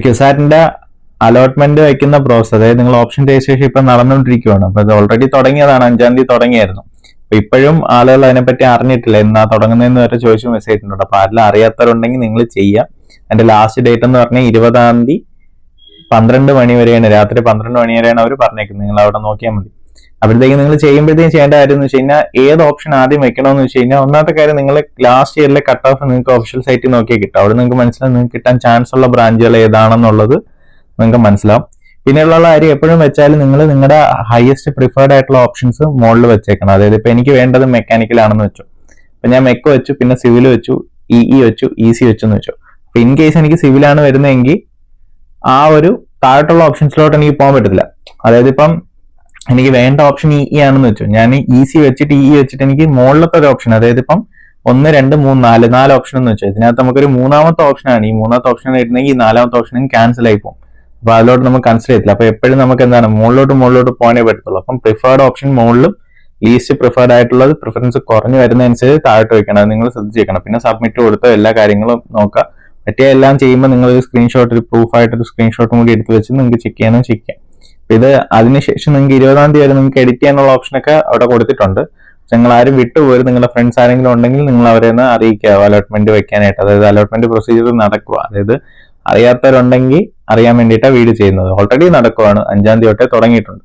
ക്യുസാറ്റിന്റെ allotment വയ്ക്കുന്ന process, അതായത് നിങ്ങൾ ഓപ്ഷൻ രജിസ്ട്രേഷൻ ഇപ്പൊ നടന്നുകൊണ്ടിരിക്കുകയാണ്. അപ്പൊ ഇത് ഓൾറെഡി തുടങ്ങിയതാണ്, 5-ാം തീയതി തുടങ്ങിയായിരുന്നു. അപ്പൊ ഇപ്പോഴും ആളുകൾ അതിനെപ്പറ്റി അറിഞ്ഞിട്ടില്ല, എന്നാ തുടങ്ങുന്നതെന്ന് വരെ ചോദിച്ചു മെസ്സേജ് ഉണ്ട്. അപ്പൊ ആരെല്ലാം അറിയാത്തവരുണ്ടെങ്കിൽ നിങ്ങൾ ചെയ്യാം. അതിന്റെ ലാസ്റ്റ് ഡേറ്റ് എന്ന് പറഞ്ഞാൽ 20-ാം തീയതി 12 മണി വരെയാണ്, രാത്രി 12 മണി വരെയാണ് അവർ പറഞ്ഞേക്കുന്നത്. നിങ്ങൾ അവിടെ നോക്കിയാൽ മതി. അപ്പോഴത്തേക്ക് നിങ്ങൾ ചെയ്യുമ്പോഴത്തേക്കും ചെയ്യേണ്ട കാര്യം എന്ന് വെച്ച് കഴിഞ്ഞാൽ, ഏത് ഓപ്ഷൻ ആദ്യം വെക്കണമെന്ന് വെച്ച് കഴിഞ്ഞാൽ, ഒന്നാമത്തെ കാര്യം നിങ്ങൾ ലാസ്റ്റ് ഇയറിലെ കട്ട് ഓഫ് നിങ്ങൾക്ക് ഒഫീഷ്യൽ സൈറ്റിൽ നോക്കിയാൽ കിട്ടും. അവിടെ നിങ്ങൾക്ക് മനസ്സിലാവും നിങ്ങൾക്ക് കിട്ടാൻ ചാൻസ് ഉള്ള ബ്രാഞ്ചുകൾ ഏതാണെന്നുള്ളത് നിങ്ങൾക്ക് മനസ്സിലാവും. പിന്നെയുള്ള കാര്യം എപ്പോഴും വെച്ചാൽ നിങ്ങൾ നിങ്ങളുടെ ഹയസ്റ്റ് പ്രിഫേർഡ് ആയിട്ടുള്ള ഓപ്ഷൻസ് മുകളിൽ വെച്ചേക്കണം. അതായത് ഇപ്പൊ എനിക്ക് വേണ്ടത് മെക്കാനിക്കൽ ആണെന്ന് വെച്ചു, അപ്പൊ ഞാൻ മെക്ക് വെച്ചു, പിന്നെ സിവിൽ വെച്ചു, ഇഇ വെച്ചു, ഇസി വെച്ചു എന്ന് വെച്ചു. അപ്പൊ ഇൻ കേസ് എനിക്ക് സിവിലാണ് വരുന്നതെങ്കിൽ ആ ഒരു താഴോട്ടുള്ള ഓപ്ഷൻസിലോട്ട് എനിക്ക് പോകാൻ പറ്റത്തില്ല. അതായത് ഇപ്പം എനിക്ക് വേണ്ട ഓപ്ഷൻ ഇ ആണെന്ന് വെച്ചു, ഞാൻ ഇസി വെച്ചിട്ട് ഇ വെച്ചിട്ട് എനിക്ക് മുകളിലത്തെ ഒരു ഓപ്ഷൻ, അതായത് ഇപ്പം 1, 2, 3, 4 ഓപ്ഷൻ എന്ന് വെച്ചു. ഇതിനകത്ത് നമുക്കൊരു മൂന്നാമത്തെ ഓപ്ഷനാണ്, ഈ മൂന്നാമത്തെ ഓപ്ഷൻ വരുന്നെങ്കിൽ ഈ 4ാമത്തെ ഓപ്ഷനും ക്യാൻസൽ ആയി പോകും. അപ്പൊ അതിലോട്ട് നമുക്ക് കൺസിഡർ ചെയ്തില്ല. അപ്പൊ എപ്പോഴും നമുക്ക് എന്താണ് മുകളിലോട്ട് പോകാനേ പറ്റത്തുള്ളൂ. അപ്പം പ്രിഫേർഡ് ഓപ്ഷൻ മുകളിലും ലീസ്റ്റ് പ്രിഫേർഡ് ആയിട്ടുള്ളത് പ്രിഫറൻസ് കുറഞ്ഞു വരുന്നതനുസരിച്ച് താഴോട്ട് വെക്കണം. അത് നിങ്ങൾ ശ്രദ്ധിച്ചേക്കണം. പിന്നെ സബ്മിറ്റ് കൊടുത്ത എല്ലാ കാര്യങ്ങളും നോക്കുക. മറ്റേ എല്ലാം ചെയ്യുമ്പോൾ നിങ്ങൾ ഒരു സ്ക്രീൻഷോട്ട്, ഒരു പ്രൂഫായിട്ടൊരു സ്ക്രീൻഷോട്ടും കൂടി എടുത്ത് വെച്ച് നിങ്ങൾക്ക് ചെക്ക് ചെയ്യാം. ഇത് അതിനുശേഷം നിങ്ങൾക്ക് 20-ാം തീയതി വരെ നിങ്ങൾക്ക് എഡിറ്റ് ചെയ്യാനുള്ള ഓപ്ഷനൊക്കെ അവിടെ കൊടുത്തിട്ടുണ്ട്. നിങ്ങൾ ആരും വിട്ടുപോയി, നിങ്ങളുടെ ഫ്രണ്ട്സ് ആരെങ്കിലും ഉണ്ടെങ്കിൽ നിങ്ങൾ അവരെ ഒന്ന് അറിയിക്കുക അലോട്ട്മെന്റ് വെക്കാനായിട്ട്. അതായത് അലോട്ട്മെന്റ് പ്രൊസീജിയർ നടക്കുക. അതായത് അറിയാത്തവരുണ്ടെങ്കിൽ അറിയാൻ വേണ്ടിയിട്ടാണ് വീഡിയോ ചെയ്യുന്നത്. ഓൾറെഡി നടക്കുവാണ്, 5-ാം തീയതി തൊട്ടേ തുടങ്ങിയിട്ടുണ്ട്.